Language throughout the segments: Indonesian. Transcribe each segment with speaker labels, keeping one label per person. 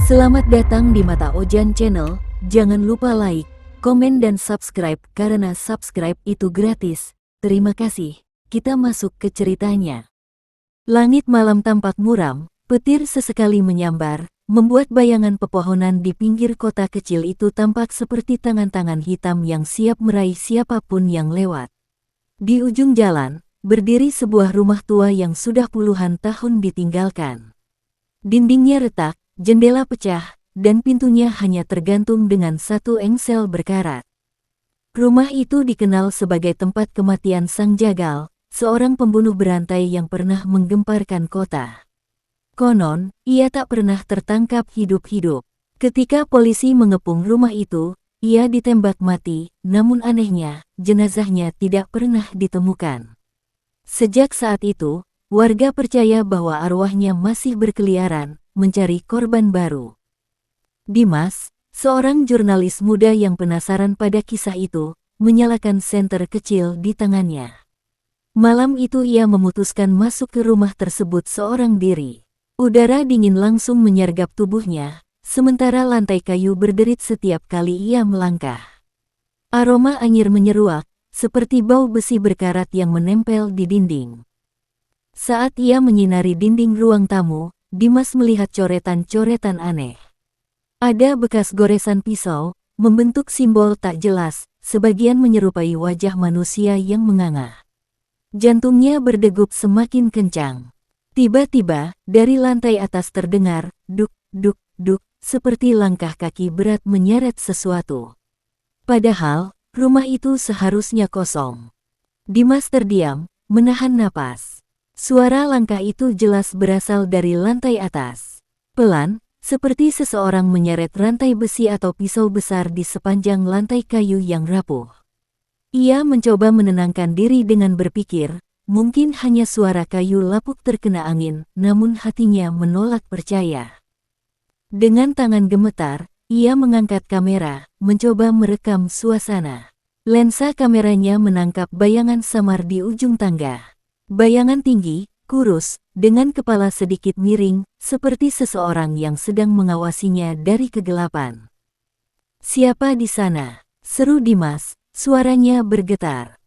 Speaker 1: Selamat datang di Mata Ojan Channel, jangan lupa like, komen dan subscribe karena subscribe itu gratis. Terima kasih, kita masuk ke ceritanya. Langit malam tampak muram, petir sesekali menyambar, membuat bayangan pepohonan di pinggir kota kecil itu tampak seperti tangan-tangan hitam yang siap meraih siapapun yang lewat. Di ujung jalan, berdiri sebuah rumah tua yang sudah puluhan tahun ditinggalkan. Dindingnya retak, jendela pecah, dan pintunya hanya tergantung dengan satu engsel berkarat. Rumah itu dikenal sebagai tempat kematian Sang Jagal, seorang pembunuh berantai yang pernah menggemparkan kota. Konon, ia tak pernah tertangkap hidup-hidup. Ketika polisi mengepung rumah itu, ia ditembak mati, namun anehnya, jenazahnya tidak pernah ditemukan. Sejak saat itu, warga percaya bahwa arwahnya masih berkeliaran, mencari korban baru. Dimas, seorang jurnalis muda yang penasaran pada kisah itu, menyalakan senter kecil di tangannya. Malam itu ia memutuskan masuk ke rumah tersebut seorang diri. Udara dingin langsung menyergap tubuhnya, sementara lantai kayu berderit setiap kali ia melangkah. Aroma anyir menyeruak, seperti bau besi berkarat yang menempel di dinding. Saat ia menyinari dinding ruang tamu, Dimas melihat coretan-coretan aneh. Ada bekas goresan pisau, membentuk simbol tak jelas, sebagian menyerupai wajah manusia yang menganga. Jantungnya berdegup semakin kencang. Tiba-tiba, dari lantai atas terdengar, duk, duk, duk, seperti langkah kaki berat menyeret sesuatu. Padahal, rumah itu seharusnya kosong. Dimas terdiam, menahan napas. Suara langkah itu jelas berasal dari lantai atas. Pelan, seperti seseorang menyeret rantai besi atau pisau besar di sepanjang lantai kayu yang rapuh. Ia mencoba menenangkan diri dengan berpikir, mungkin hanya suara kayu lapuk terkena angin, namun hatinya menolak percaya. Dengan tangan gemetar, ia mengangkat kamera, mencoba merekam suasana. Lensa kameranya menangkap bayangan samar di ujung tangga. Bayangan tinggi, kurus, dengan kepala sedikit miring, seperti seseorang yang sedang mengawasinya dari kegelapan. "Siapa di sana?" seru Dimas, suaranya bergetar.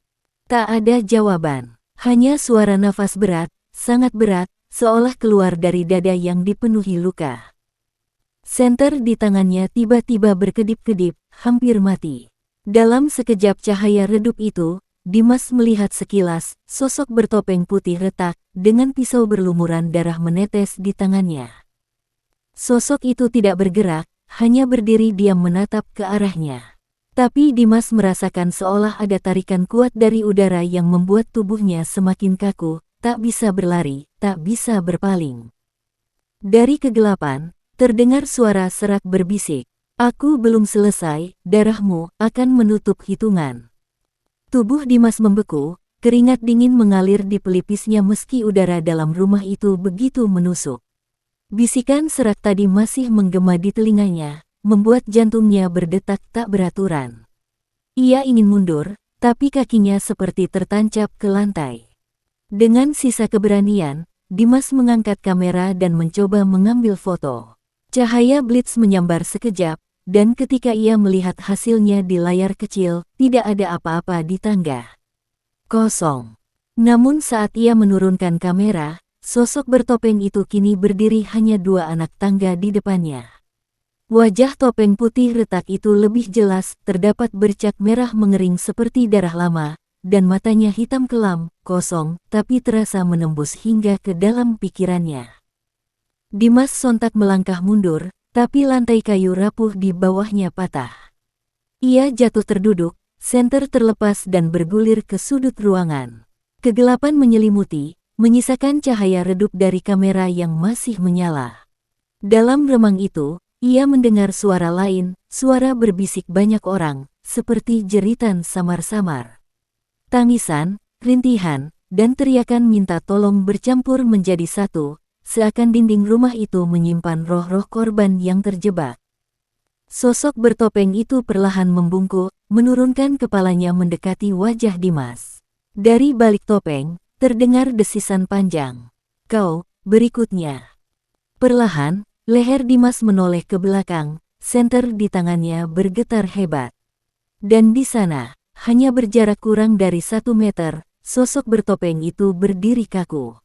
Speaker 1: Tak ada jawaban, hanya suara nafas berat, sangat berat, seolah keluar dari dada yang dipenuhi luka. Senter di tangannya tiba-tiba berkedip-kedip, hampir mati. Dalam sekejap cahaya redup itu, Dimas melihat sekilas, sosok bertopeng putih retak, dengan pisau berlumuran darah menetes di tangannya. Sosok itu tidak bergerak, hanya berdiri diam menatap ke arahnya. Tapi Dimas merasakan seolah ada tarikan kuat dari udara yang membuat tubuhnya semakin kaku, tak bisa berlari, tak bisa berpaling. Dari kegelapan, terdengar suara serak berbisik, "Aku belum selesai, darahmu akan menutup hitungan." Tubuh Dimas membeku, keringat dingin mengalir di pelipisnya meski udara dalam rumah itu begitu menusuk. Bisikan serak tadi masih menggema di telinganya, membuat jantungnya berdetak tak beraturan. Ia ingin mundur, tapi kakinya seperti tertancap ke lantai. Dengan sisa keberanian, Dimas mengangkat kamera dan mencoba mengambil foto. Cahaya blitz menyambar sekejap, dan ketika ia melihat hasilnya di layar kecil, tidak ada apa-apa di tangga. Kosong. Namun saat ia menurunkan kamera, sosok bertopeng itu kini berdiri hanya dua anak tangga di depannya. Wajah topeng putih retak itu lebih jelas, terdapat bercak merah mengering seperti darah lama, dan matanya hitam kelam, kosong, tapi terasa menembus hingga ke dalam pikirannya. Dimas sontak melangkah mundur, tapi lantai kayu rapuh di bawahnya patah. Ia jatuh terduduk, senter terlepas dan bergulir ke sudut ruangan. Kegelapan menyelimuti, menyisakan cahaya redup dari kamera yang masih menyala. Dalam remang itu, ia mendengar suara lain, suara berbisik banyak orang, seperti jeritan samar-samar. Tangisan, rintihan, dan teriakan minta tolong bercampur menjadi satu, seakan dinding rumah itu menyimpan roh-roh korban yang terjebak. Sosok bertopeng itu perlahan membungkuk, menurunkan kepalanya mendekati wajah Dimas. Dari balik topeng, terdengar desisan panjang. "Kau, berikutnya." Perlahan, Leher Dimas menoleh ke belakang, senter di tangannya bergetar hebat. Dan di sana, hanya berjarak kurang dari 1 meter, sosok bertopeng itu berdiri kaku.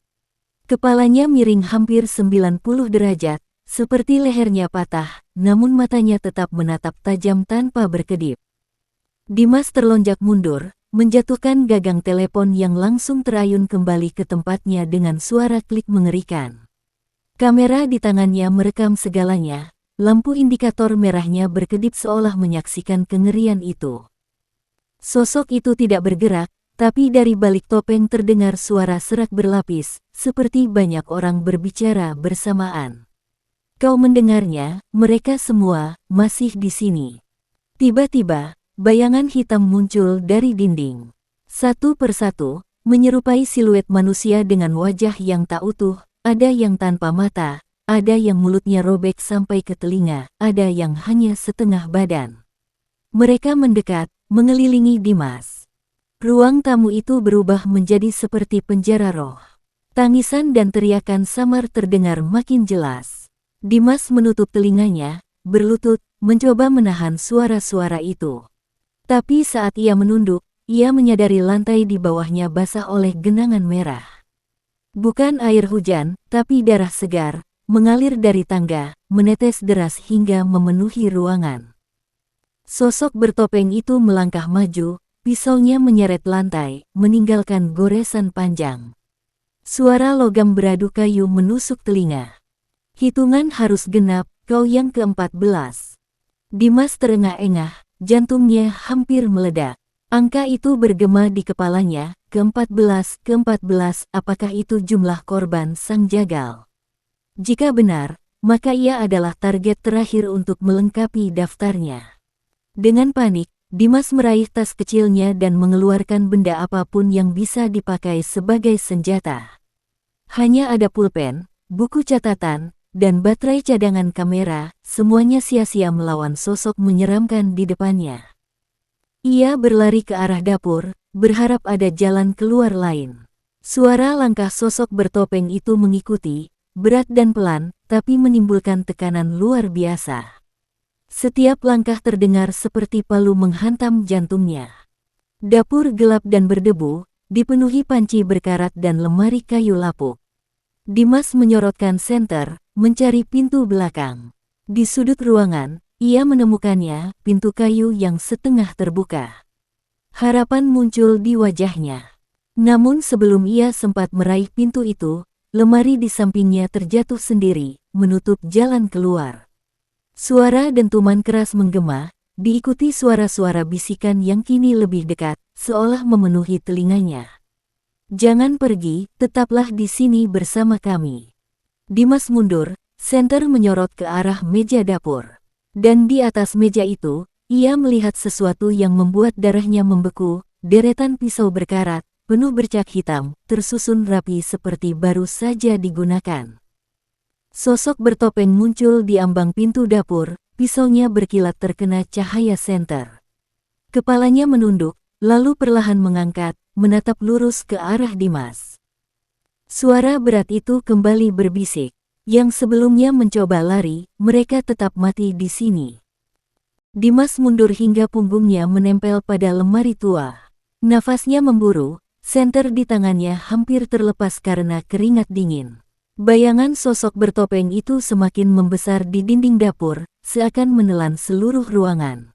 Speaker 1: Kepalanya miring hampir 90 derajat, seperti lehernya patah, namun matanya tetap menatap tajam tanpa berkedip. Dimas terlonjak mundur, menjatuhkan gagang telepon yang langsung terayun kembali ke tempatnya dengan suara klik mengerikan. Kamera di tangannya merekam segalanya, lampu indikator merahnya berkedip seolah menyaksikan kengerian itu. Sosok itu tidak bergerak, tapi dari balik topeng terdengar suara serak berlapis, seperti banyak orang berbicara bersamaan. Kau mendengarnya, mereka semua masih di sini. Tiba-tiba, bayangan hitam muncul dari dinding. Satu persatu, menyerupai siluet manusia dengan wajah yang tak utuh, ada yang tanpa mata, ada yang mulutnya robek sampai ke telinga, ada yang hanya setengah badan. Mereka mendekat, mengelilingi Dimas. Ruang tamu itu berubah menjadi seperti penjara roh. Tangisan dan teriakan samar terdengar makin jelas. Dimas menutup telinganya, berlutut, mencoba menahan suara-suara itu. Tapi saat ia menunduk, ia menyadari lantai di bawahnya basah oleh genangan merah. Bukan air hujan, tapi darah segar, mengalir dari tangga, menetes deras hingga memenuhi ruangan. Sosok bertopeng itu melangkah maju, pisaunya menyeret lantai, meninggalkan goresan panjang. Suara logam beradu kayu menusuk telinga. Hitungan harus genap, kau yang ke-14. Dimas terengah-engah, jantungnya hampir meledak. Angka itu bergema di kepalanya, ke-14, apakah itu jumlah korban sang jagal? Jika benar, maka ia adalah target terakhir untuk melengkapi daftarnya. Dengan panik, Dimas meraih tas kecilnya dan mengeluarkan benda apapun yang bisa dipakai sebagai senjata. Hanya ada pulpen, buku catatan, dan baterai cadangan kamera, semuanya sia-sia melawan sosok menyeramkan di depannya. Ia berlari ke arah dapur, berharap ada jalan keluar lain. Suara langkah sosok bertopeng itu mengikuti, berat dan pelan, tapi menimbulkan tekanan luar biasa. Setiap langkah terdengar seperti palu menghantam jantungnya. Dapur gelap dan berdebu, dipenuhi panci berkarat dan lemari kayu lapuk. Dimas menyorotkan senter, mencari pintu belakang. Di sudut ruangan, ia menemukannya, pintu kayu yang setengah terbuka. Harapan muncul di wajahnya. Namun sebelum ia sempat meraih pintu itu, lemari di sampingnya terjatuh sendiri, menutup jalan keluar. Suara dentuman keras menggema, diikuti suara-suara bisikan yang kini lebih dekat, seolah memenuhi telinganya. Jangan pergi, tetaplah di sini bersama kami. Dimas mundur, senter menyorot ke arah meja dapur. Dan di atas meja itu, ia melihat sesuatu yang membuat darahnya membeku, deretan pisau berkarat, penuh bercak hitam, tersusun rapi seperti baru saja digunakan. Sosok bertopeng muncul di ambang pintu dapur, pisaunya berkilat terkena cahaya senter. Kepalanya menunduk, lalu perlahan mengangkat, menatap lurus ke arah Dimas. Suara berat itu kembali berbisik. Yang sebelumnya mencoba lari, mereka tetap mati di sini. Dimas mundur hingga punggungnya menempel pada lemari tua. Nafasnya memburu, senter di tangannya hampir terlepas karena keringat dingin. Bayangan sosok bertopeng itu semakin membesar di dinding dapur, seakan menelan seluruh ruangan.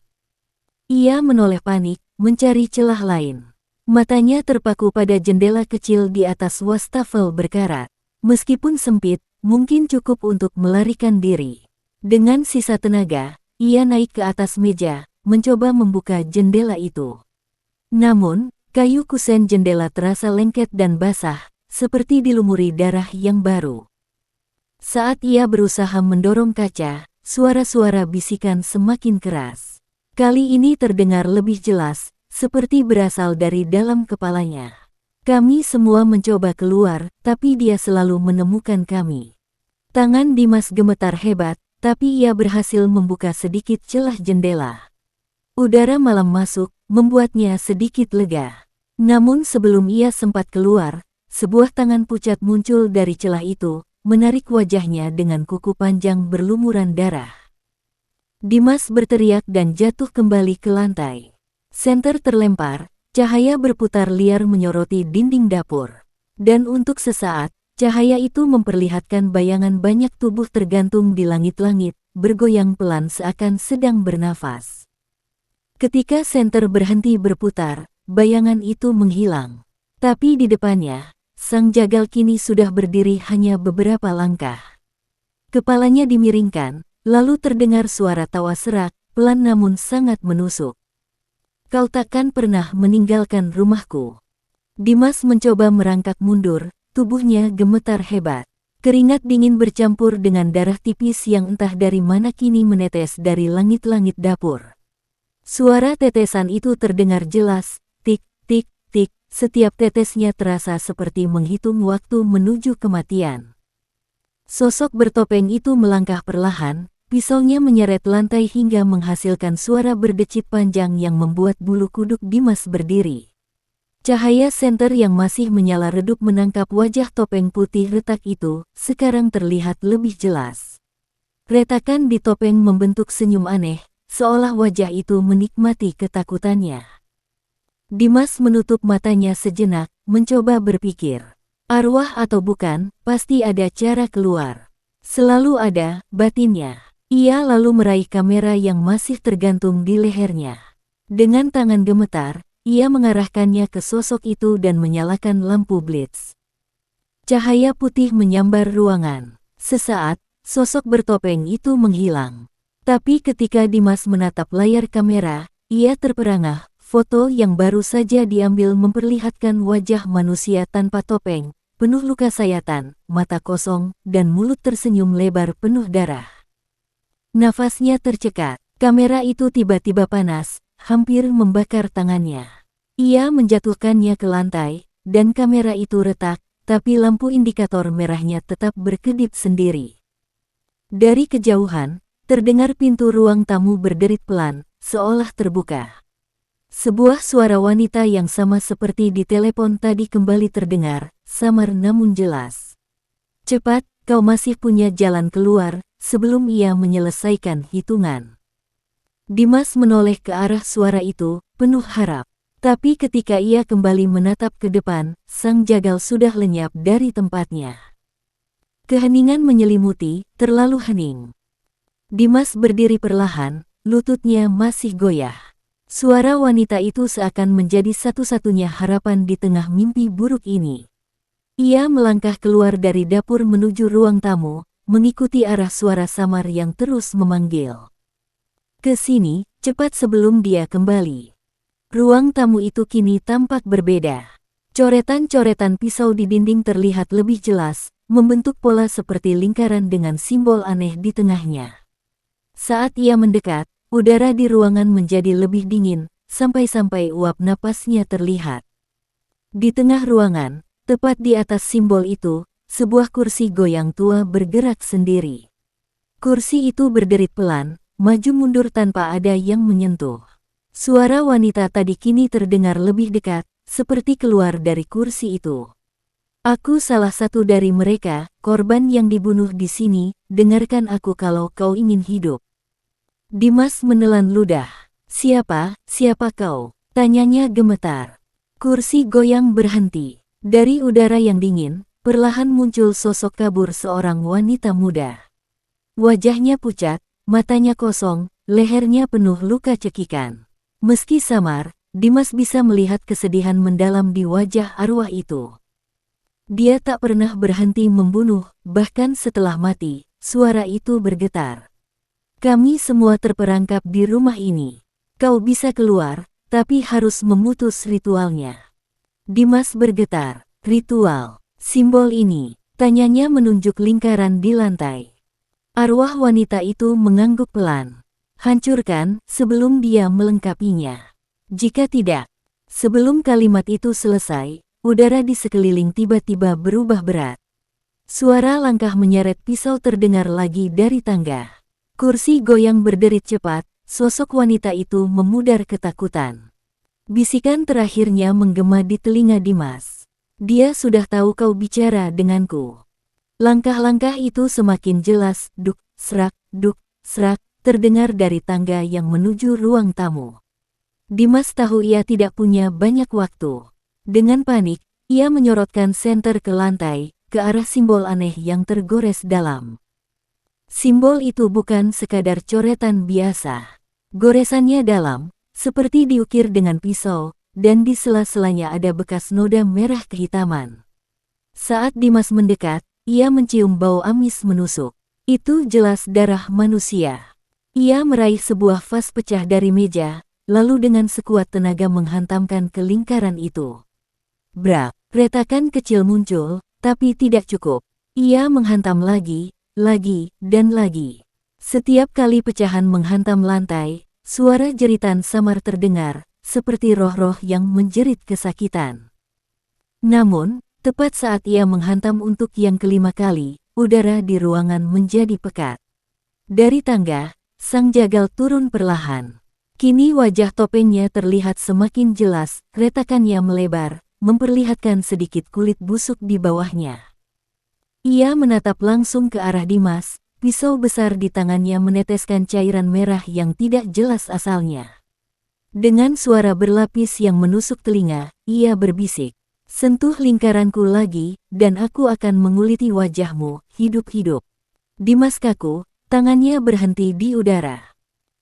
Speaker 1: Ia menoleh panik, mencari celah lain. Matanya terpaku pada jendela kecil di atas wastafel berkarat. Meskipun sempit, mungkin cukup untuk melarikan diri. Dengan sisa tenaga, ia naik ke atas meja, mencoba membuka jendela itu. Namun, kayu kusen jendela terasa lengket dan basah, seperti dilumuri darah yang baru. Saat ia berusaha mendorong kaca, suara-suara bisikan semakin keras. Kali ini terdengar lebih jelas, seperti berasal dari dalam kepalanya. Kami semua mencoba keluar, tapi dia selalu menemukan kami. Tangan Dimas gemetar hebat, tapi ia berhasil membuka sedikit celah jendela. Udara malam masuk, membuatnya sedikit lega. Namun sebelum ia sempat keluar, sebuah tangan pucat muncul dari celah itu, menarik wajahnya dengan kuku panjang berlumuran darah. Dimas berteriak dan jatuh kembali ke lantai. Senter terlempar, cahaya berputar liar menyoroti dinding dapur. Dan untuk sesaat, cahaya itu memperlihatkan bayangan banyak tubuh tergantung di langit-langit, bergoyang pelan seakan sedang bernafas. Ketika senter berhenti berputar, bayangan itu menghilang. Tapi di depannya, sang jagal kini sudah berdiri hanya beberapa langkah. Kepalanya dimiringkan, lalu terdengar suara tawa serak, pelan namun sangat menusuk. "Kau takkan pernah meninggalkan rumahku." Dimas mencoba merangkak mundur, tubuhnya gemetar hebat. Keringat dingin bercampur dengan darah tipis yang entah dari mana kini menetes dari langit-langit dapur. Suara tetesan itu terdengar jelas, tik, tik, tik, setiap tetesnya terasa seperti menghitung waktu menuju kematian. Sosok bertopeng itu melangkah perlahan, pisaunya menyeret lantai hingga menghasilkan suara berdecit panjang yang membuat bulu kuduk Dimas berdiri. Cahaya senter yang masih menyala redup menangkap wajah topeng putih retak itu, sekarang terlihat lebih jelas. Retakan di topeng membentuk senyum aneh, seolah wajah itu menikmati ketakutannya. Dimas menutup matanya sejenak, mencoba berpikir. Arwah atau bukan, pasti ada cara keluar. Selalu ada, batinnya. Ia lalu meraih kamera yang masih tergantung di lehernya. Dengan tangan gemetar, ia mengarahkannya ke sosok itu dan menyalakan lampu blitz. Cahaya putih menyambar ruangan. Sesaat, sosok bertopeng itu menghilang. Tapi ketika Dimas menatap layar kamera, ia terperangah. Foto yang baru saja diambil memperlihatkan wajah manusia tanpa topeng, penuh luka sayatan, mata kosong, dan mulut tersenyum lebar penuh darah. Nafasnya tercekat. Kamera itu tiba-tiba panas, hampir membakar tangannya. Ia menjatuhkannya ke lantai, dan kamera itu retak, tapi lampu indikator merahnya tetap berkedip sendiri. Dari kejauhan, terdengar pintu ruang tamu berderit pelan, seolah terbuka. Sebuah suara wanita yang sama seperti di telepon tadi kembali terdengar, samar namun jelas. "Cepat, kau masih punya jalan keluar," sebelum ia menyelesaikan hitungan. Dimas menoleh ke arah suara itu, penuh harap. Tapi ketika ia kembali menatap ke depan, sang jagal sudah lenyap dari tempatnya. Keheningan menyelimuti, terlalu hening. Dimas berdiri perlahan, lututnya masih goyah. Suara wanita itu seakan menjadi satu-satunya harapan di tengah mimpi buruk ini. Ia melangkah keluar dari dapur menuju ruang tamu, mengikuti arah suara samar yang terus memanggil. "Ke sini, cepat sebelum dia kembali." Ruang tamu itu kini tampak berbeda. Coretan-coretan pisau di dinding terlihat lebih jelas, membentuk pola seperti lingkaran dengan simbol aneh di tengahnya. Saat ia mendekat, udara di ruangan menjadi lebih dingin, sampai-sampai uap napasnya terlihat. Di tengah ruangan, tepat di atas simbol itu, sebuah kursi goyang tua bergerak sendiri. Kursi itu berderit pelan, maju mundur tanpa ada yang menyentuh. Suara wanita tadi kini terdengar lebih dekat, seperti keluar dari kursi itu. "Aku salah satu dari mereka, korban yang dibunuh di sini, dengarkan aku kalau kau ingin hidup." Dimas menelan ludah. Siapa kau?" tanyanya gemetar. Kursi goyang berhenti. Dari udara yang dingin, perlahan muncul sosok kabur seorang wanita muda. Wajahnya pucat, matanya kosong, lehernya penuh luka cekikan. Meski samar, Dimas bisa melihat kesedihan mendalam di wajah arwah itu. Dia tak pernah berhenti membunuh, bahkan setelah mati, suara itu bergetar. "Kami semua terperangkap di rumah ini. Kau bisa keluar, tapi harus memutus ritualnya." Dimas bergetar. "Ritual? Simbol ini?" tanyanya menunjuk lingkaran di lantai. Arwah wanita itu mengangguk pelan. "Hancurkan sebelum dia melengkapinya. Jika tidak..." Sebelum kalimat itu selesai, udara di sekeliling tiba-tiba berubah berat. Suara langkah menyeret pisau terdengar lagi dari tangga. Kursi goyang berderit cepat, sosok wanita itu memudar ketakutan. Bisikan terakhirnya menggema di telinga Dimas. "Dia sudah tahu kau bicara denganku." Langkah-langkah itu semakin jelas, duk, serak, terdengar dari tangga yang menuju ruang tamu. Dimas tahu ia tidak punya banyak waktu. Dengan panik, ia menyorotkan senter ke lantai, ke arah simbol aneh yang tergores dalam. Simbol itu bukan sekadar coretan biasa. Goresannya dalam, seperti diukir dengan pisau, dan di sela-selanya ada bekas noda merah kehitaman. Saat Dimas mendekat, ia mencium bau amis menusuk. Itu jelas darah manusia. Ia meraih sebuah vas pecah dari meja, lalu dengan sekuat tenaga menghantamkan ke lingkaran itu. Brak, retakan kecil muncul, tapi tidak cukup. Ia menghantam lagi, dan lagi. Setiap kali pecahan menghantam lantai, suara jeritan samar terdengar, seperti roh-roh yang menjerit kesakitan. Namun, tepat saat ia menghantam untuk yang kelima kali, udara di ruangan menjadi pekat. Dari tangga, sang jagal turun perlahan. Kini wajah topengnya terlihat semakin jelas, retakannya melebar, memperlihatkan sedikit kulit busuk di bawahnya. Ia menatap langsung ke arah Dimas, pisau besar di tangannya meneteskan cairan merah yang tidak jelas asalnya. Dengan suara berlapis yang menusuk telinga, ia berbisik. Sentuh lingkaranku lagi, dan aku akan menguliti wajahmu, hidup-hidup. Dimas kaku, tangannya berhenti di udara.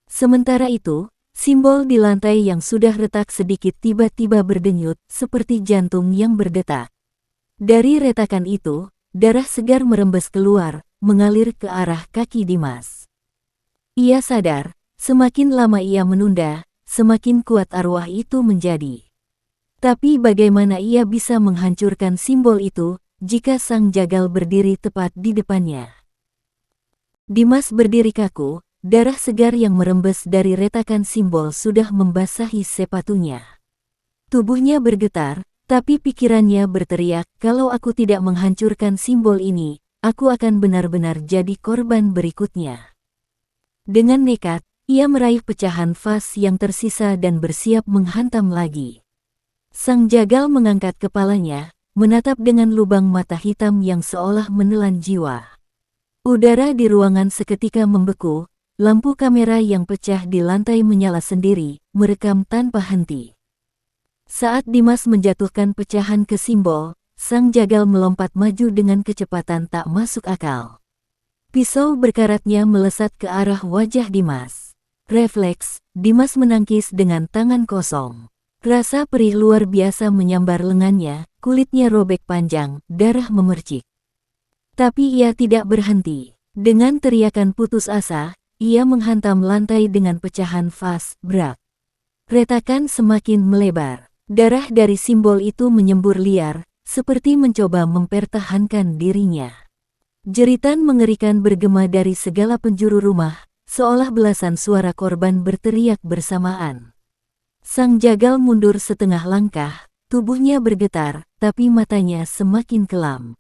Speaker 1: Sementara itu, simbol di lantai yang sudah retak sedikit tiba-tiba berdenyut, seperti jantung yang berdetak. Dari retakan itu, darah segar merembes keluar, mengalir ke arah kaki Dimas. Ia sadar, semakin lama ia menunda, semakin kuat arwah itu menjadi. Tapi bagaimana ia bisa menghancurkan simbol itu, jika sang jagal berdiri tepat di depannya? Dimas berdiri kaku, darah segar yang merembes dari retakan simbol sudah membasahi sepatunya. Tubuhnya bergetar, tapi pikirannya berteriak, kalau aku tidak menghancurkan simbol ini, aku akan benar-benar jadi korban berikutnya. Dengan nekat, ia meraih pecahan vas yang tersisa dan bersiap menghantam lagi. Sang jagal mengangkat kepalanya, menatap dengan lubang mata hitam yang seolah menelan jiwa. Udara di ruangan seketika membeku, lampu kamera yang pecah di lantai menyala sendiri, merekam tanpa henti. Saat Dimas menjatuhkan pecahan ke simbol, sang jagal melompat maju dengan kecepatan tak masuk akal. Pisau berkaratnya melesat ke arah wajah Dimas. Refleks, Dimas menangkis dengan tangan kosong. Rasa perih luar biasa menyambar lengannya, kulitnya robek panjang, darah memercik. Tapi ia tidak berhenti. Dengan teriakan putus asa, ia menghantam lantai dengan pecahan vas, brak. Retakan semakin melebar. Darah dari simbol itu menyembur liar, seperti mencoba mempertahankan dirinya. Jeritan mengerikan bergema dari segala penjuru rumah, seolah belasan suara korban berteriak bersamaan. Sang jagal mundur setengah langkah, tubuhnya bergetar, tapi matanya semakin kelam.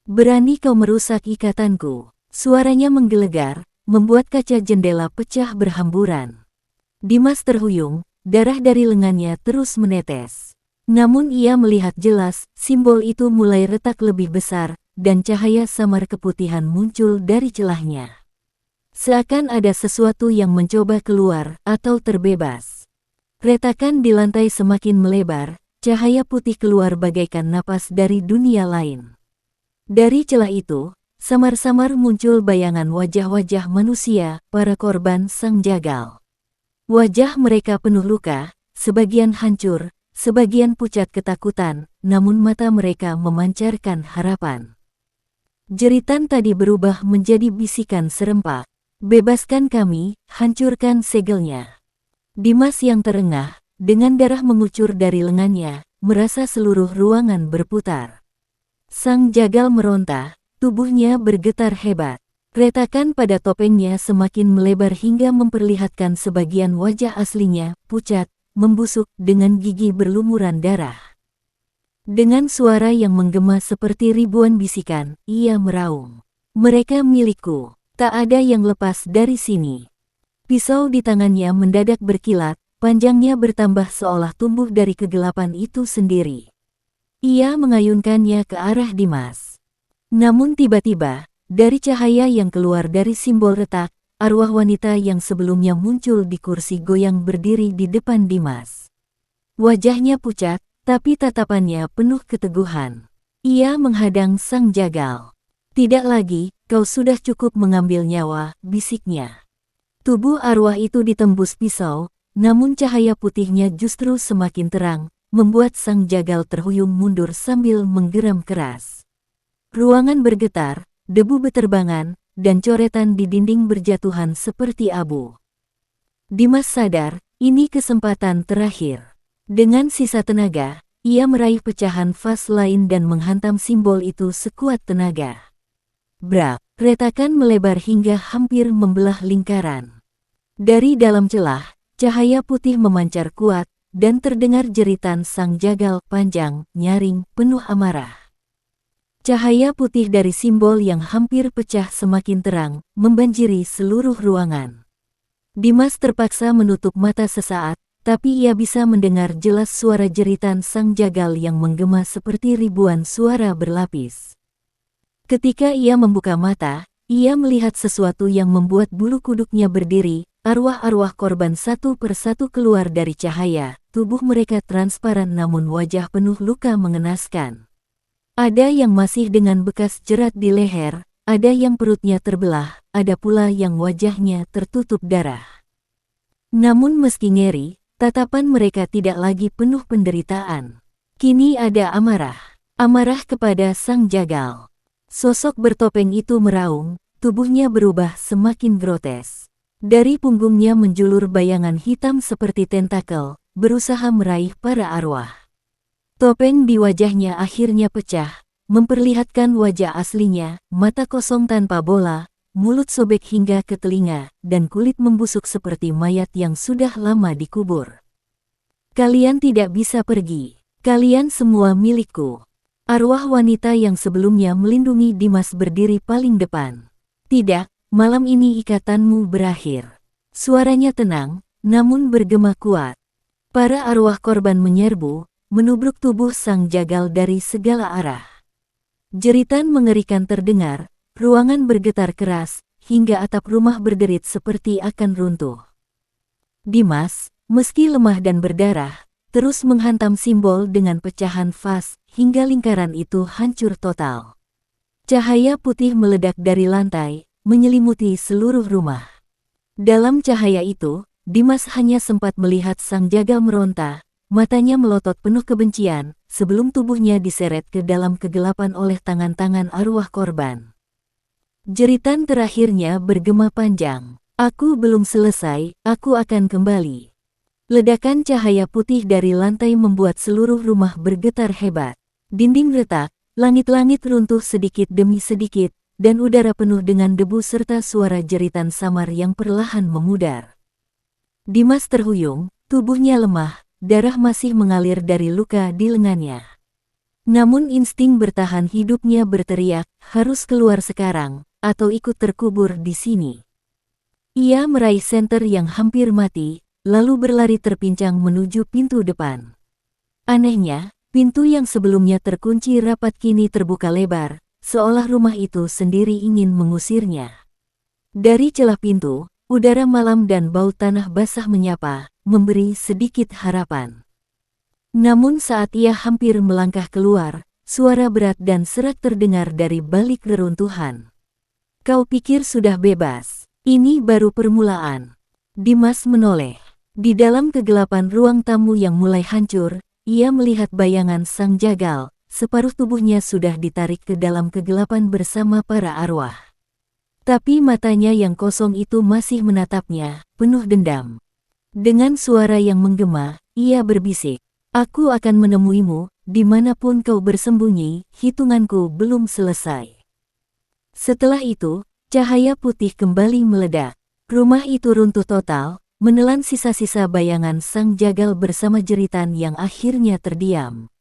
Speaker 1: Berani kau merusak ikatanku, suaranya menggelegar, membuat kaca jendela pecah berhamburan. Dimas terhuyung, darah dari lengannya terus menetes. Namun ia melihat jelas, simbol itu mulai retak lebih besar, dan cahaya samar keputihan muncul dari celahnya. Seakan ada sesuatu yang mencoba keluar atau terbebas. Retakan di lantai semakin melebar, cahaya putih keluar bagaikan napas dari dunia lain. Dari celah itu, samar-samar muncul bayangan wajah-wajah manusia, para korban sang jagal. Wajah mereka penuh luka, sebagian hancur, sebagian pucat ketakutan, namun mata mereka memancarkan harapan. Jeritan tadi berubah menjadi bisikan serempak. Bebaskan kami, hancurkan segelnya. Dimas yang terengah, dengan darah mengucur dari lengannya, merasa seluruh ruangan berputar. Sang jagal meronta, tubuhnya bergetar hebat. Retakan pada topengnya semakin melebar hingga memperlihatkan sebagian wajah aslinya, pucat, membusuk, dengan gigi berlumuran darah. Dengan suara yang menggema seperti ribuan bisikan, ia meraung. Mereka milikku, tak ada yang lepas dari sini. Pisau di tangannya mendadak berkilat, panjangnya bertambah seolah tumbuh dari kegelapan itu sendiri. Ia mengayunkannya ke arah Dimas. Namun tiba-tiba, dari cahaya yang keluar dari simbol retak, arwah wanita yang sebelumnya muncul di kursi goyang berdiri di depan Dimas. Wajahnya pucat, tapi tatapannya penuh keteguhan. Ia menghadang sang jagal. "Tidak lagi, kau sudah cukup mengambil nyawa," bisiknya. Tubuh arwah itu ditembus pisau, namun cahaya putihnya justru semakin terang, membuat sang jagal terhuyung mundur sambil menggeram keras. Ruangan bergetar, debu beterbangan, dan coretan di dinding berjatuhan seperti abu. Dimas sadar, ini kesempatan terakhir. Dengan sisa tenaga, ia meraih pecahan vas lain dan menghantam simbol itu sekuat tenaga. Brak, retakan melebar hingga hampir membelah lingkaran. Dari dalam celah, cahaya putih memancar kuat, dan terdengar jeritan sang jagal panjang, nyaring, penuh amarah. Cahaya putih dari simbol yang hampir pecah semakin terang, membanjiri seluruh ruangan. Dimas terpaksa menutup mata sesaat, tapi ia bisa mendengar jelas suara jeritan sang jagal yang menggema seperti ribuan suara berlapis. Ketika ia membuka mata, ia melihat sesuatu yang membuat bulu kuduknya berdiri. Arwah-arwah korban satu persatu keluar dari cahaya, tubuh mereka transparan namun wajah penuh luka mengenaskan. Ada yang masih dengan bekas jerat di leher, ada yang perutnya terbelah, ada pula yang wajahnya tertutup darah. Namun meski ngeri, tatapan mereka tidak lagi penuh penderitaan. Kini ada amarah. Amarah kepada sang jagal. Sosok bertopeng itu meraung, tubuhnya berubah semakin grotes. Dari punggungnya menjulur bayangan hitam seperti tentakel, berusaha meraih para arwah. Topeng di wajahnya akhirnya pecah, memperlihatkan wajah aslinya, mata kosong tanpa bola, mulut sobek hingga ke telinga, dan kulit membusuk seperti mayat yang sudah lama dikubur. "Kalian tidak bisa pergi. Kalian semua milikku." Arwah wanita yang sebelumnya melindungi Dimas berdiri paling depan. "Tidak. Malam ini ikatanmu berakhir." Suaranya tenang, namun bergema kuat. Para arwah korban menyerbu, menubruk tubuh sang jagal dari segala arah. Jeritan mengerikan terdengar, ruangan bergetar keras, hingga atap rumah berderit seperti akan runtuh. Dimas, meski lemah dan berdarah, terus menghantam simbol dengan pecahan vas, hingga lingkaran itu hancur total. Cahaya putih meledak dari lantai, menyelimuti seluruh rumah. Dalam cahaya itu, Dimas hanya sempat melihat sang jagal meronta, matanya melotot penuh kebencian, sebelum tubuhnya diseret ke dalam kegelapan oleh tangan-tangan arwah korban. Jeritan terakhirnya bergema panjang. "Aku belum selesai, aku akan kembali." Ledakan cahaya putih dari lantai membuat seluruh rumah bergetar hebat. Dinding retak, langit-langit runtuh sedikit demi sedikit, dan udara penuh dengan debu serta suara jeritan samar yang perlahan memudar. Dimas terhuyung, tubuhnya lemah, darah masih mengalir dari luka di lengannya. Namun insting bertahan hidupnya berteriak, harus keluar sekarang, atau ikut terkubur di sini. Ia meraih senter yang hampir mati, lalu berlari terpincang menuju pintu depan. Anehnya, pintu yang sebelumnya terkunci rapat kini terbuka lebar, seolah rumah itu sendiri ingin mengusirnya. Dari celah pintu, udara malam dan bau tanah basah menyapa, memberi sedikit harapan. Namun saat ia hampir melangkah keluar, suara berat dan serak terdengar dari balik reruntuhan. "Kau pikir sudah bebas? Ini baru permulaan." Dimas menoleh. Di dalam kegelapan ruang tamu yang mulai hancur, ia melihat bayangan sang jagal. Separuh tubuhnya sudah ditarik ke dalam kegelapan bersama para arwah. Tapi matanya yang kosong itu masih menatapnya, penuh dendam. Dengan suara yang menggema, ia berbisik, "Aku akan menemuimu, dimanapun kau bersembunyi, hitunganku belum selesai." Setelah itu, cahaya putih kembali meledak. Rumah itu runtuh total, menelan sisa-sisa bayangan sang jagal bersama jeritan yang akhirnya terdiam.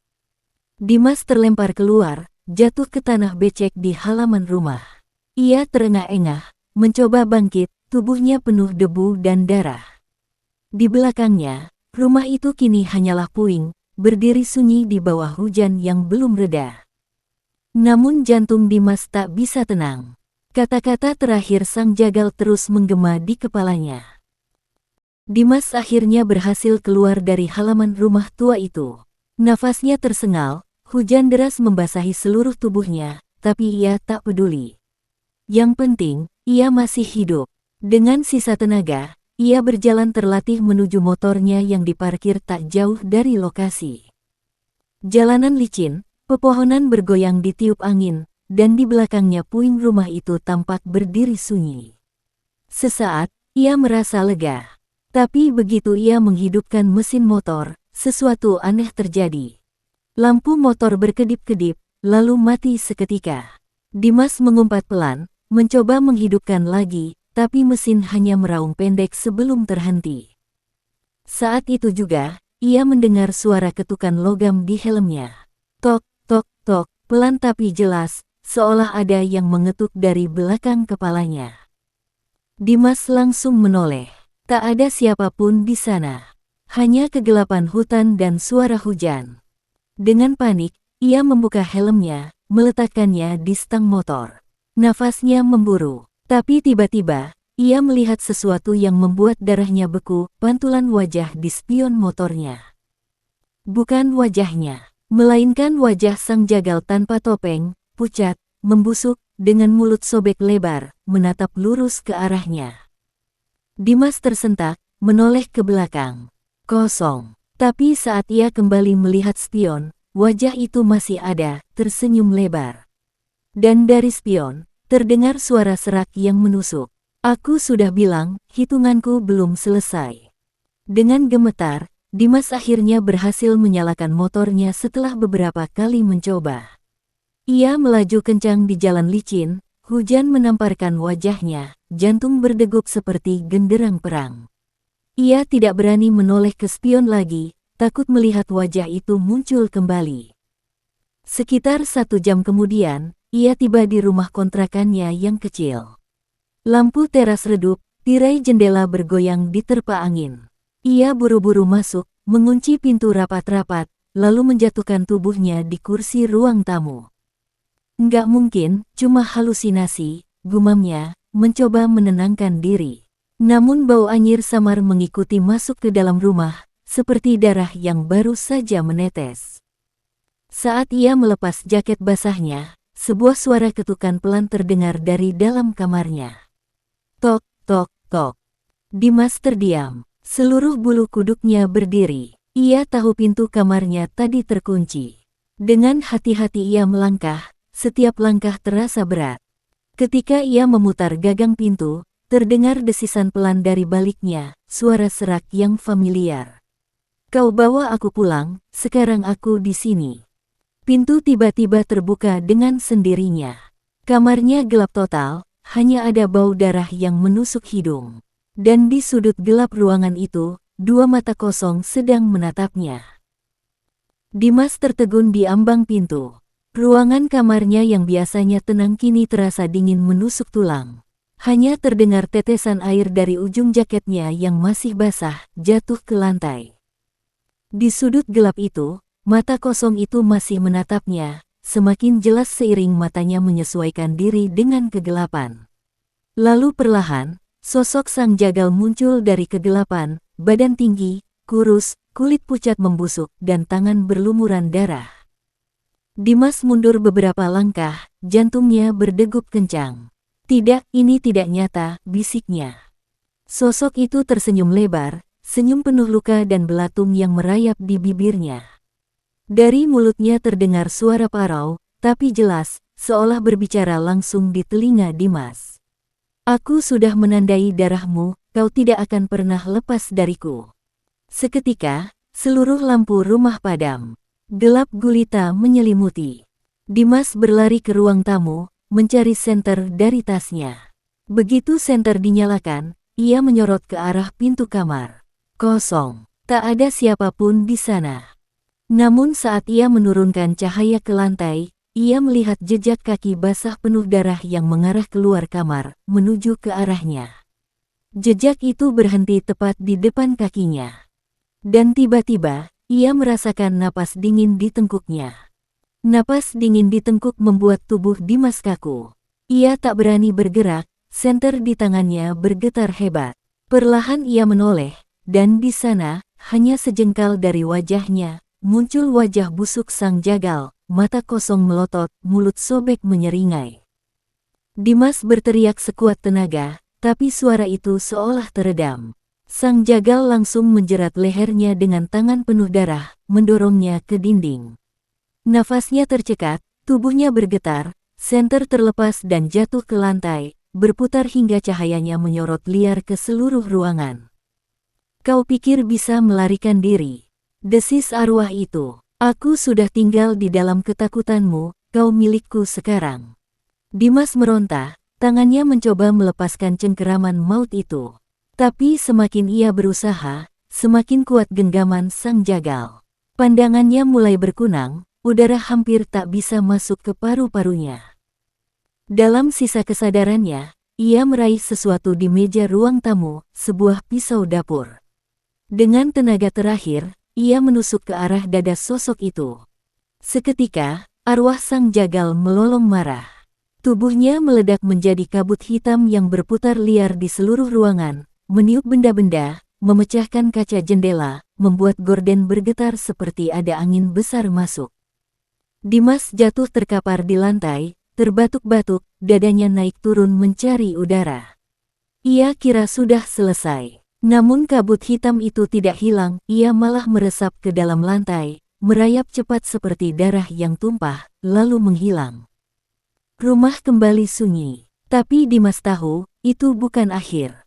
Speaker 1: Dimas terlempar keluar, jatuh ke tanah becek di halaman rumah. Ia terengah-engah, mencoba bangkit, tubuhnya penuh debu dan darah. Di belakangnya, rumah itu kini hanyalah puing, berdiri sunyi di bawah hujan yang belum reda. Namun jantung Dimas tak bisa tenang. Kata-kata terakhir sang jagal terus menggema di kepalanya. Dimas akhirnya berhasil keluar dari halaman rumah tua itu. Nafasnya tersengal, hujan deras membasahi seluruh tubuhnya, tapi ia tak peduli. Yang penting, ia masih hidup. Dengan sisa tenaga, ia berjalan terlatih menuju motornya yang diparkir tak jauh dari lokasi. Jalanan licin, pepohonan bergoyang ditiup angin, dan di belakangnya puing rumah itu tampak berdiri sunyi. Sesaat, ia merasa lega. Tapi begitu ia menghidupkan mesin motor, sesuatu aneh terjadi. Lampu motor berkedip-kedip, lalu mati seketika. Dimas mengumpat pelan, mencoba menghidupkan lagi, tapi mesin hanya meraung pendek sebelum terhenti. Saat itu juga, ia mendengar suara ketukan logam di helmnya. Tok, tok, tok, pelan tapi jelas, seolah ada yang mengetuk dari belakang kepalanya. Dimas langsung menoleh. Tak ada siapapun di sana. Hanya kegelapan hutan dan suara hujan. Dengan panik, ia membuka helmnya, meletakkannya di stang motor. Nafasnya memburu. Tapi tiba-tiba, ia melihat sesuatu yang membuat darahnya beku, pantulan wajah di spion motornya. Bukan wajahnya, melainkan wajah sang jagal tanpa topeng, pucat, membusuk, dengan mulut sobek lebar, menatap lurus ke arahnya. Dimas tersentak, menoleh ke belakang. Kosong. Tapi saat ia kembali melihat spion, wajah itu masih ada, tersenyum lebar. Dan dari spion, terdengar suara serak yang menusuk. Aku sudah bilang, hitunganku belum selesai. Dengan gemetar, Dimas akhirnya berhasil menyalakan motornya setelah beberapa kali mencoba. Ia melaju kencang di jalan licin, hujan menamparkan wajahnya, jantung berdegup seperti genderang perang. Ia tidak berani menoleh ke spion lagi, takut melihat wajah itu muncul kembali. Sekitar 1 jam kemudian, ia tiba di rumah kontrakannya yang kecil. Lampu teras redup, tirai jendela bergoyang diterpa angin. Ia buru-buru masuk, mengunci pintu rapat-rapat, lalu menjatuhkan tubuhnya di kursi ruang tamu. Nggak mungkin, cuma halusinasi, gumamnya, mencoba menenangkan diri. Namun bau anyir samar mengikuti masuk ke dalam rumah, seperti darah yang baru saja menetes. Saat ia melepas jaket basahnya, sebuah suara ketukan pelan terdengar dari dalam kamarnya. Tok, tok, tok. Dimas terdiam, seluruh bulu kuduknya berdiri. Ia tahu pintu kamarnya tadi terkunci. Dengan hati-hati ia melangkah. Setiap langkah terasa berat. Ketika ia memutar gagang pintu, terdengar desisan pelan dari baliknya, suara serak yang familiar. Kau bawa aku pulang, sekarang aku di sini. Pintu tiba-tiba terbuka dengan sendirinya. Kamarnya gelap total, hanya ada bau darah yang menusuk hidung. Dan di sudut gelap ruangan itu, 2 mata kosong sedang menatapnya. Dimas tertegun di ambang pintu. Ruangan kamarnya yang biasanya tenang kini terasa dingin menusuk tulang. Hanya terdengar tetesan air dari ujung jaketnya yang masih basah, jatuh ke lantai. Di sudut gelap itu, mata kosong itu masih menatapnya, semakin jelas seiring matanya menyesuaikan diri dengan kegelapan. Lalu perlahan, sosok sang jagal muncul dari kegelapan, badan tinggi, kurus, kulit pucat membusuk, dan tangan berlumuran darah. Dimas mundur beberapa langkah, jantungnya berdegup kencang. Tidak, ini tidak nyata, bisiknya. Sosok itu tersenyum lebar, senyum penuh luka dan belatung yang merayap di bibirnya. Dari mulutnya terdengar suara parau, tapi jelas, seolah berbicara langsung di telinga Dimas. Aku sudah menandai darahmu, kau tidak akan pernah lepas dariku. Seketika, seluruh lampu rumah padam. Gelap gulita menyelimuti. Dimas berlari ke ruang tamu, mencari senter dari tasnya. Begitu senter dinyalakan, ia menyorot ke arah pintu kamar. Kosong. Tak ada siapapun di sana. Namun saat ia menurunkan cahaya ke lantai, ia melihat jejak kaki basah penuh darah yang mengarah keluar kamar, menuju ke arahnya. Jejak itu berhenti tepat di depan kakinya. Dan tiba-tiba, ia merasakan napas dingin di tengkuknya. Napas dingin di tengkuk membuat tubuh Dimas kaku. Ia tak berani bergerak, senter di tangannya bergetar hebat. Perlahan ia menoleh, dan di sana, hanya sejengkal dari wajahnya, muncul wajah busuk sang jagal, mata kosong melotot, mulut sobek menyeringai. Dimas berteriak sekuat tenaga, tapi suara itu seolah teredam. Sang jagal langsung menjerat lehernya dengan tangan penuh darah, mendorongnya ke dinding. Nafasnya tercekat, tubuhnya bergetar, senter terlepas dan jatuh ke lantai, berputar hingga cahayanya menyorot liar ke seluruh ruangan. "Kau pikir bisa melarikan diri?" desis arwah itu. "Aku sudah tinggal di dalam ketakutanmu, kau milikku sekarang." Dimas meronta, tangannya mencoba melepaskan cengkeraman maut itu. Tapi semakin ia berusaha, semakin kuat genggaman sang jagal. Pandangannya mulai berkunang, udara hampir tak bisa masuk ke paru-parunya. Dalam sisa kesadarannya, ia meraih sesuatu di meja ruang tamu, sebuah pisau dapur. Dengan tenaga terakhir, ia menusuk ke arah dada sosok itu. Seketika, arwah sang jagal melolong marah. Tubuhnya meledak menjadi kabut hitam yang berputar liar di seluruh ruangan, meniup benda-benda, memecahkan kaca jendela, membuat gorden bergetar seperti ada angin besar masuk. Dimas jatuh terkapar di lantai, terbatuk-batuk, dadanya naik turun mencari udara. Ia kira sudah selesai. Namun kabut hitam itu tidak hilang, ia malah meresap ke dalam lantai, merayap cepat seperti darah yang tumpah, lalu menghilang. Rumah kembali sunyi. Tapi Dimas tahu, itu bukan akhir.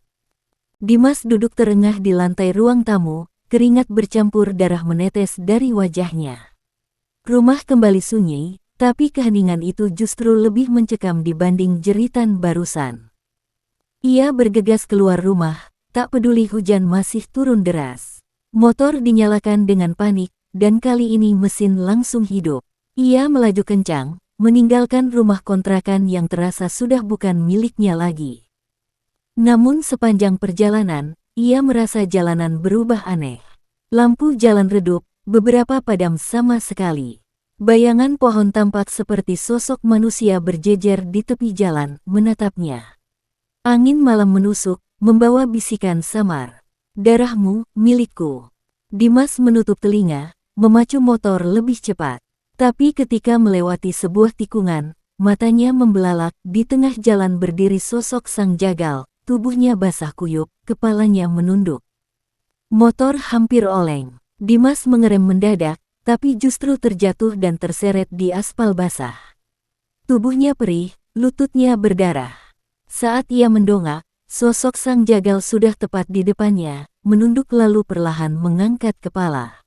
Speaker 1: Dimas duduk terengah di lantai ruang tamu, keringat bercampur darah menetes dari wajahnya. Rumah kembali sunyi, tapi keheningan itu justru lebih mencekam dibanding jeritan barusan. Ia bergegas keluar rumah, tak peduli hujan masih turun deras. Motor dinyalakan dengan panik, dan kali ini mesin langsung hidup. Ia melaju kencang, meninggalkan rumah kontrakan yang terasa sudah bukan miliknya lagi. Namun sepanjang perjalanan, ia merasa jalanan berubah aneh. Lampu jalan redup, beberapa padam sama sekali. Bayangan pohon tampak seperti sosok manusia berjejer di tepi jalan, menatapnya. Angin malam menusuk, membawa bisikan samar. "Darahmu, milikku." Dimas menutup telinga, memacu motor lebih cepat. Tapi ketika melewati sebuah tikungan, matanya membelalak. Di tengah jalan berdiri sosok sang jagal, tubuhnya basah kuyup, kepalanya menunduk. Motor hampir oleng. Dimas mengerem mendadak, tapi justru terjatuh dan terseret di aspal basah. Tubuhnya perih, lututnya berdarah. Saat ia mendongak, sosok sang jagal sudah tepat di depannya, menunduk lalu perlahan mengangkat kepala.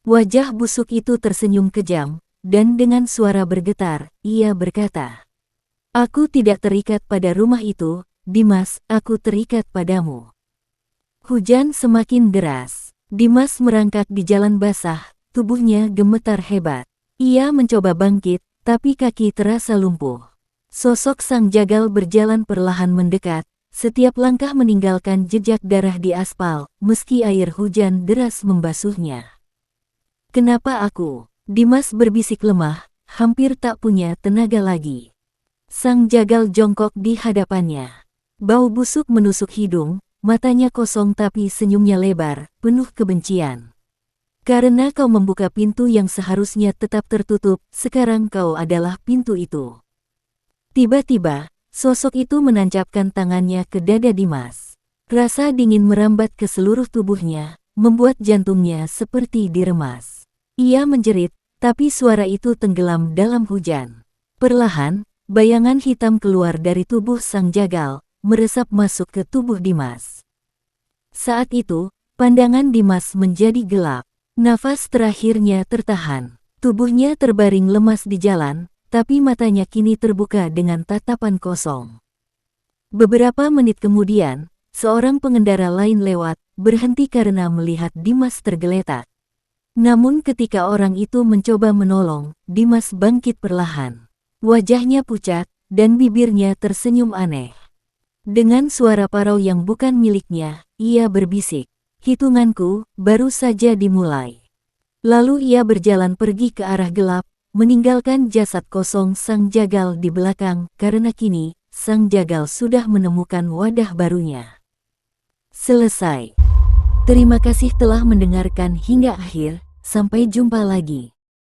Speaker 1: Wajah busuk itu tersenyum kejam, dan dengan suara bergetar, ia berkata, "Aku tidak terikat pada rumah itu, Dimas, aku terikat padamu." Hujan semakin deras. Dimas merangkak di jalan basah, tubuhnya gemetar hebat. Ia mencoba bangkit, tapi kaki terasa lumpuh. Sosok sang jagal berjalan perlahan mendekat, setiap langkah meninggalkan jejak darah di aspal, meski air hujan deras membasuhnya. "Kenapa aku?" Dimas berbisik lemah, hampir tak punya tenaga lagi. Sang jagal jongkok di hadapannya. Bau busuk menusuk hidung, matanya kosong tapi senyumnya lebar, penuh kebencian. "Karena kau membuka pintu yang seharusnya tetap tertutup, sekarang kau adalah pintu itu." Tiba-tiba, sosok itu menancapkan tangannya ke dada Dimas. Rasa dingin merambat ke seluruh tubuhnya, membuat jantungnya seperti diremas. Ia menjerit, tapi suara itu tenggelam dalam hujan. Perlahan, bayangan hitam keluar dari tubuh sang jagal, meresap masuk ke tubuh Dimas. Saat itu, pandangan Dimas menjadi gelap. Nafas terakhirnya tertahan. Tubuhnya terbaring lemas di jalan, tapi matanya kini terbuka dengan tatapan kosong. Beberapa menit kemudian, seorang pengendara lain lewat, berhenti karena melihat Dimas tergeletak. Namun ketika orang itu mencoba menolong, Dimas bangkit perlahan. Wajahnya pucat, dan bibirnya tersenyum aneh. Dengan suara parau yang bukan miliknya, ia berbisik, "Hitunganku baru saja dimulai." Lalu ia berjalan pergi ke arah gelap, meninggalkan jasad kosong sang jagal di belakang karena kini sang jagal sudah menemukan wadah barunya. Selesai. Terima kasih telah mendengarkan hingga akhir. Sampai jumpa lagi.